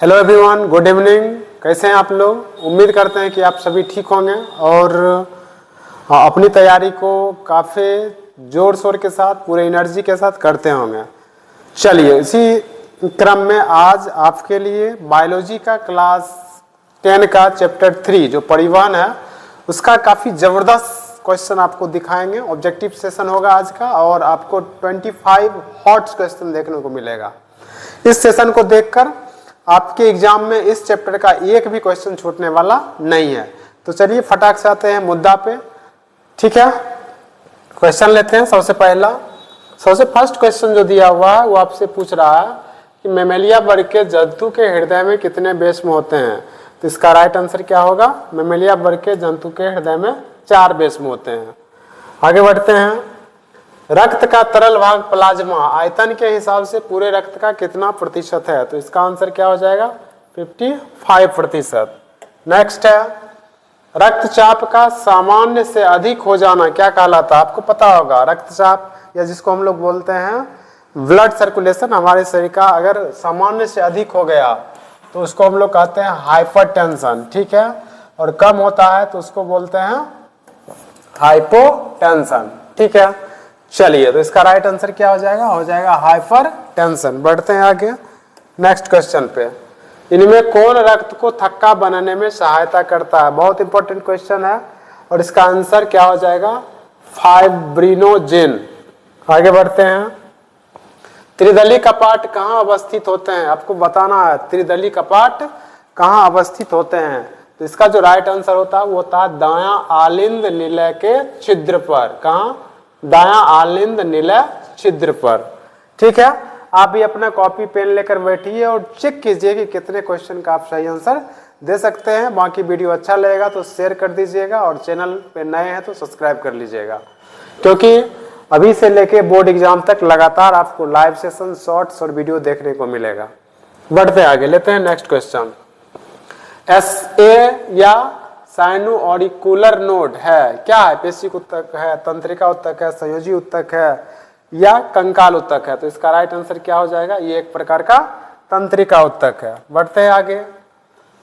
Hello everyone, good evening. कैसे हैं आप लोग? उम्मीद करते हैं कि आप सभी ठीक होंगे और अपनी तैयारी को काफ़ी जोर शोर के साथ, पूरे एनर्जी के साथ करते होंगे। चलिए, इसी क्रम में आज आपके लिए बायोलॉजी का क्लास 10 का चैप्टर 3 जो परिवहन है उसका काफ़ी ज़बरदस्त क्वेश्चन आपको दिखाएंगे। ऑब्जेक्टिव सेशन होगा आज का और आपको 25 हॉट क्वेश्चन देखने को मिलेगा। इस सेशन को देखकर आपके एग्जाम में इस चैप्टर का एक भी क्वेश्चन छूटने वाला नहीं है। तो चलिए फटाक से आते हैं मुद्दा पे, ठीक है। क्वेश्चन लेते हैं। सबसे फर्स्ट क्वेश्चन जो दिया हुआ है वो आपसे पूछ रहा है कि मेमेलिया वर्ग के जंतु के हृदय में कितने बेस्म होते हैं। तो इसका राइट आंसर क्या होगा? मेमेलिया वर्ग के जंतु के हृदय में 4 बेस्म होते हैं। आगे बढ़ते हैं। रक्त का तरल भाग प्लाज्मा आयतन के हिसाब से पूरे रक्त का कितना प्रतिशत है? तो इसका आंसर क्या हो जाएगा? 55%। नेक्स्ट है, रक्तचाप का सामान्य से अधिक हो जाना क्या कहलाता है? आपको पता होगा रक्तचाप या जिसको हम लोग बोलते हैं ब्लड सर्कुलेशन, हमारे शरीर का अगर सामान्य से अधिक हो गया तो उसको हम लोग कहते हैं हाइपरटेंशन, ठीक है। और कम होता है तो उसको बोलते हैं हाइपोटेंशन, ठीक है। चलिए, तो इसका राइट आंसर क्या हो जाएगा? हो जाएगा हाइपरटेंशन। बढ़ते हैं आगे नेक्स्ट क्वेश्चन पे। इनमें कौन रक्त को थक्का बनाने में सहायता करता है? बहुत इंपॉर्टेंट क्वेश्चन है और इसका आंसर क्या हो जाएगा? फाइब्रिनोजेन। आगे बढ़ते हैं। त्रिदली कपाट कहाँ अवस्थित होते हैं? आपको बताना है त्रिदली कपाट कहाँ अवस्थित होते हैं। तो इसका जो राइट आंसर होता है वो होता है दायां आलिंद निलय के छिद्र पर। कहाँ? दायां आलिंद निलय छिद्र पर, ठीक है। आप भी अपना कॉपी पेन लेकर बैठिए और चेक कीजिए कि कितने क्वेश्चन का आप सही आंसर दे सकते हैं। बाकी वीडियो अच्छा लगेगा तो शेयर कर दीजिएगा और चैनल पे नए हैं तो सब्सक्राइब कर लीजिएगा, क्योंकि अभी से लेके बोर्ड एग्जाम तक लगातार आपको लाइव सेशन, शॉर्ट्स और वीडियो देखने को मिलेगा। बढ़ते आगे, लेते हैं नेक्स्ट क्वेश्चन। SA या साइनोऑरिकुलर नोड है क्या है? पेशिक उत्तक है, तंत्रिका उत्तक है, संयोजी उत्तक है या कंकाल उत्तक है? तो इसका राइट आंसर क्या हो जाएगा? ये एक प्रकार का तंत्रिका उत्तक है। बढ़ते हैं आगे।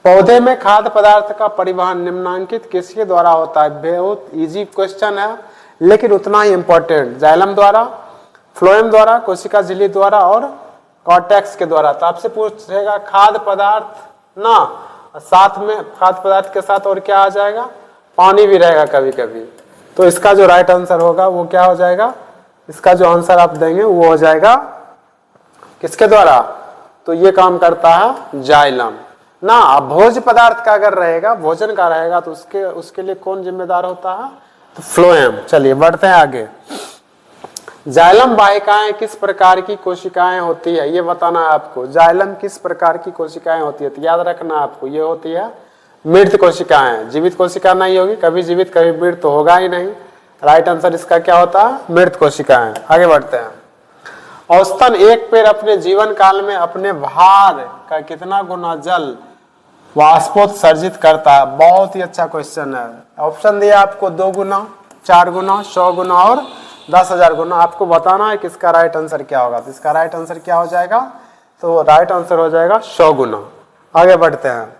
पौधे में खाद्य पदार्थ का परिवहन निम्नांकित किसके द्वारा होता है? बहुत इजी क्वेश्चन है लेकिन उतना ही इंपॉर्टेंट। जाइलम द्वारा, फ्लोएम द्वारा, कोशिका झिल्ली द्वारा और कॉर्टेक्स के द्वारा। तो आपसे पूछेगा खाद्य पदार्थ ना, साथ में खाद्य पदार्थ के साथ और क्या आ जाएगा? पानी भी रहेगा कभी कभी। तो इसका जो राइट आंसर होगा वो क्या हो जाएगा? इसका जो आंसर आप देंगे वो हो जाएगा किसके द्वारा? तो ये काम करता है जाइलम ना। भोज्य पदार्थ का अगर रहेगा, भोजन का रहेगा तो उसके लिए कौन जिम्मेदार होता है? तो फ्लोएम। चलिए बढ़ते हैं आगे। जाइलम वाहिकाएं किस प्रकार की कोशिकाएं होती है? ये बताना है आपको। जाइलम किस प्रकार की कोशिकाएं होती है? तो याद रखना आपको, ये होती है मृत कोशिकाएं। जीवित कोशिका नहीं होगी, कभी जीवित कभी मृत तो होगा ही नहीं। राइट आंसर इसका क्या होता है? मृत कोशिकाएं। आगे बढ़ते हैं। औसतन एक पेड़ अपने जीवन काल में अपने भार का कितना गुना जल वाष्पोत्सर्जित करता है? बहुत ही अच्छा क्वेश्चन है। ऑप्शन दिया आपको 2 गुना, 4 गुना, 100 गुना और 10,000 गुना। आपको बताना है कि इसका राइट आंसर क्या होगा। तो इसका राइट आंसर क्या हो जाएगा? तो राइट आंसर हो जाएगा 100 गुना। आगे बढ़ते हैं।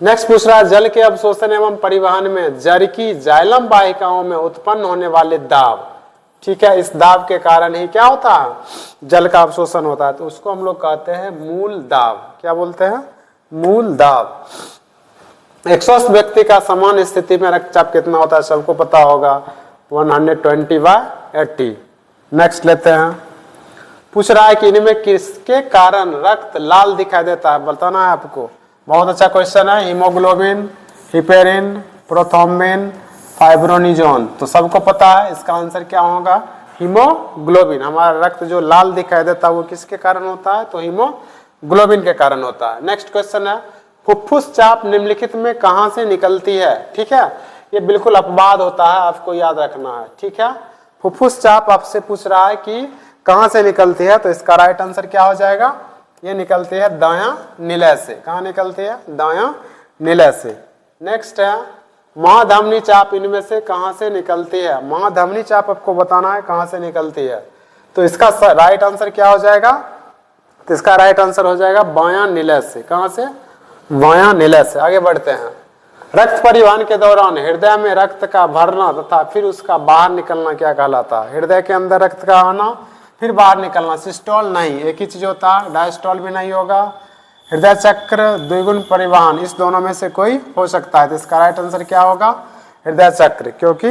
नेक्स्ट पूछ रहा है, जल के अवशोषण एवं परिवहन में जड़ की जाइलम वाहिकाओं में उत्पन्न होने वाले दाब, ठीक है, इस दाब के कारण ही क्या होता है? जल का अवशोषण होता है। तो उसको हम लोग कहते हैं मूल दाब। क्या बोलते हैं? मूल दाब। एक स्वस्थ व्यक्ति का समान स्थिति में रक्तचाप कितना होता है? सबको पता होगा 120/80। नेक्स्ट लेते हैं। पूछ रहा है कि इनमें किसके कारण रक्त लाल दिखाई देता है? बताना है आपको। बहुत अच्छा क्वेश्चन है। Haemoglobin, heparin, prothrombin, fibrinogen. तो सबको पता है इसका आंसर क्या होगा? हीमोग्लोबिन। हमारा रक्त जो लाल दिखाई देता है वो किसके कारण होता है? तो हीमोग्लोबिन के कारण होता है। नेक्स्ट क्वेश्चन है, फुफ्फुस चाप निम्नलिखित में कहां से निकलती है? ठीक है, ये बिल्कुल अपवाद होता है, आपको याद रखना है, ठीक है। फुफ्फुस चाप आपसे पूछ रहा है कि कहां से निकलती है? तो इसका राइट आंसर क्या हो जाएगा? ये निकलती है दायां निलय से। कहां निकलती है? दायां निलय से। नेक्स्ट है, महाधमनी चाप इनमें से कहां से निकलती है? महाधमनी चाप आपको बताना है कहां से निकलती है। तो इसका राइट आंसर क्या हो जाएगा? तो इसका राइट आंसर हो जाएगा बायां निलय से। कहां से? बायां निलय से। आगे बढ़ते हैं। रक्त परिवहन के दौरान हृदय में रक्त का भरना तथा फिर उसका बाहर निकलना क्या कहलाता है? हृदय के अंदर रक्त का आना फिर बाहर निकलना, सिस्टोल नहीं, एक ही चीज होता है, डायस्टोल भी नहीं होगा। हृदय चक्र, द्विगुण परिवहन, इस दोनों में से कोई हो सकता है। तो इसका राइट आंसर क्या होगा? हृदय चक्र, क्योंकि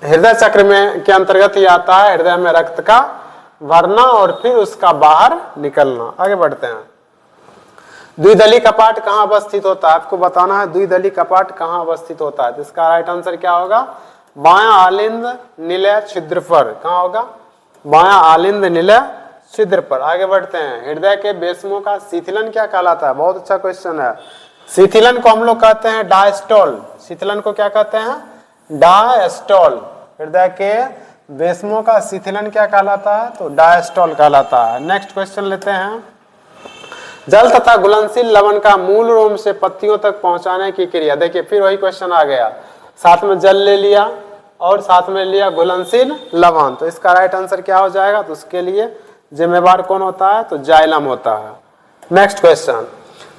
हृदय चक्र में के अंतर्गत ही आता है हृदय में रक्त का भरना और फिर उसका बाहर निकलना। आगे बढ़ते हैं। द्विदलीय कपाट कहाँ अवस्थित होता है? आपको बताना है द्विदलीय कपाट कहाँ अवस्थित होता है। तो इसका राइट आंसर क्या होगा? बायां आलिंद निलय छिद्र पर। कहाँ होगा? बायां आलिंद निलय छिद्र पर। आगे बढ़ते हैं। हृदय के बेसमों का शिथिलन क्या कहलाता है? बहुत अच्छा क्वेश्चन है। शिथिलन को हम लोग कहते हैं डायस्टोल। शिथिलन को क्या कहते हैं? डायस्टोल। हृदय के बेसमों का शिथिलन क्या कहलाता है? तो डायस्टोल कहलाता है। नेक्स्ट क्वेश्चन लेते हैं। जल तथा घुलनशील लवण का मूल रोम से पत्तियों तक पहुंचाने की क्रिया। देखिए फिर वही क्वेश्चन आ गया, साथ में जल ले लिया और साथ में लिया घुलनशील लवण। तो इसका राइट आंसर क्या हो जाएगा? तो उसके लिए जिम्मेवार कौन होता है? तो जाइलम होता है। Next question.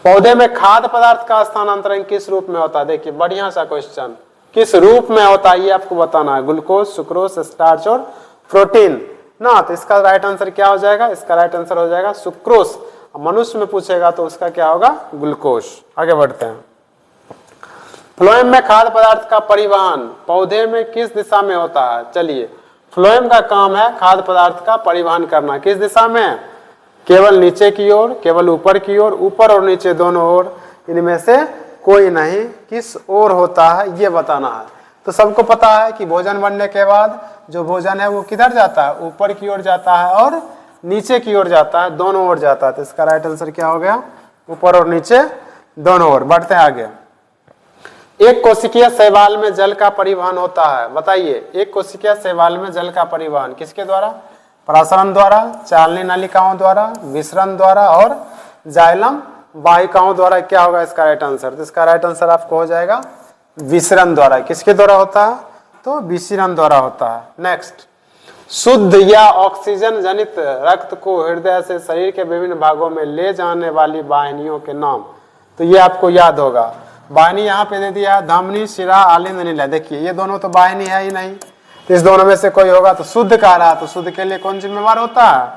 पौधे में खाद्य पदार्थ का स्थानांतरण किस रूप में होता है? देखिए बढ़िया सा क्वेश्चन, किस रूप में होता है ये आपको बताना है। ग्लूकोज, सुक्रोज, स्टार्च और प्रोटीन ना। तो इसका राइट आंसर क्या हो जाएगा? इसका राइट आंसर हो जाएगा सुक्रोज। मनुष्य में पूछेगा तो उसका क्या होगा? ग्लूकोज। आगे बढ़ते हैं। फ्लोएम में खाद्य पदार्थ का परिवहन पौधे में किस दिशा में होता है? चलिए, फ्लोएम का काम है खाद्य पदार्थ का परिवहन करना। किस दिशा में? केवल नीचे की ओर, केवल ऊपर की ओर, ऊपर और नीचे दोनों ओर, इनमें से कोई नहीं। किस ओर होता है ये बताना है। तो सबको पता है कि भोजन बनने के बाद जो भोजन है वो किधर जाता है? ऊपर की ओर जाता है और नीचे की ओर जाता है, दोनों ओर जाता है। तो इसका राइट आंसर क्या हो गया? ऊपर और नीचे दोनों ओर। बढ़ते हैं आगे। एक कोशिकीय शैवाल में जल का परिवहन होता है। बताइए, एक कोशिकीय शैवाल में जल का परिवहन किसके द्वारा? प्रसरण द्वारा, चालनी नलिकाओं द्वारा, विसरण द्वारा और जाइलम वाहिकाओं द्वारा। क्या होगा इसका राइट आंसर? तो इसका राइट आंसर आपको हो जाएगा विसरण द्वारा। किसके द्वारा होता है? तो विसरण द्वारा होता है। नेक्स्ट। शुद्ध या ऑक्सीजन जनित रक्त को हृदय से शरीर के विभिन्न भागों में ले जाने वाली वाहिनियों के नाम। तो ये आपको याद होगा। वाहिनी यहाँ पे दे दिया, धमनी, शिरा, आलिंद, निलय। देखिए ये दोनों तो वाहिनी है ही नहीं, तो इस दोनों में से कोई होगा। तो शुद्ध कह रहा है, तो शुद्ध के लिए कौन जिम्मेवार होता है?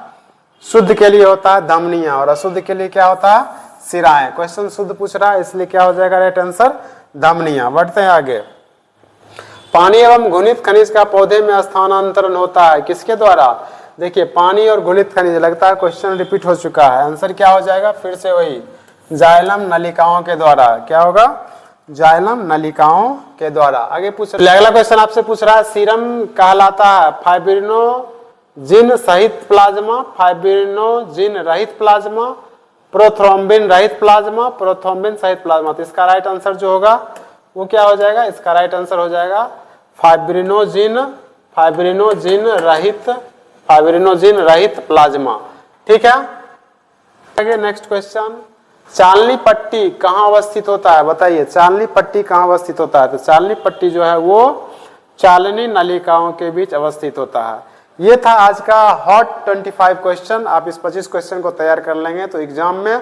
शुद्ध के लिए होता है धमनियां और अशुद्ध के लिए क्या होता है? शिराएं। क्वेश्चन शुद्ध पूछ रहा है इसलिए क्या हो जाएगा राइट आंसर? धमनियां। बढ़ते हैं आगे। पानी एवं घुनित खनिज का पौधे में स्थानांतरण होता है किसके द्वारा? देखिए पानी और घुनित खनिज, लगता है क्वेश्चन रिपीट हो चुका है। आंसर क्या हो जाएगा? फिर से वही, जाइलम नलिकाओं के द्वारा। क्या होगा? जाइलम नलिकाओं के द्वारा। आगे पूछ अगला क्वेश्चन आपसे पूछ रहा है, सीरम कहलाता है फाइब्रिनोजिन सहित प्लाज्मा, फाइब्रिनोजिन रहित प्लाज्मा, प्रोथ्रोम्बिन रहित प्लाज्मा, प्रोथ्रोम्बिन सहित प्लाज्मा। तो इसका राइट आंसर जो होगा वो क्या हो जाएगा? इसका राइट आंसर हो जाएगा फाइब्रिनोजिन रहित प्लाज्मा। ठीक है। आगे नेक्स्ट क्वेश्चन। चालनी पट्टी कहाँ अवस्थित होता है? बताइए, चालनी पट्टी कहाँ अवस्थित होता है? तो चालनी पट्टी जो है वो चालनी नलिकाओं के बीच अवस्थित होता है। ये था आज का हॉट 25 क्वेश्चन। आप इस 25 क्वेश्चन को तैयार कर लेंगे तो एग्जाम में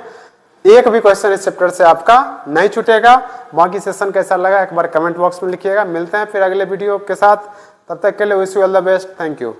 एक भी क्वेश्चन इस चैप्टर से आपका नहीं छूटेगा। बाकी सेशन कैसा लगा एक बार कमेंट बॉक्स में लिखिएगा। मिलते हैं फिर अगले वीडियो के साथ, तब तक के लिए wish you all the best. Thank you.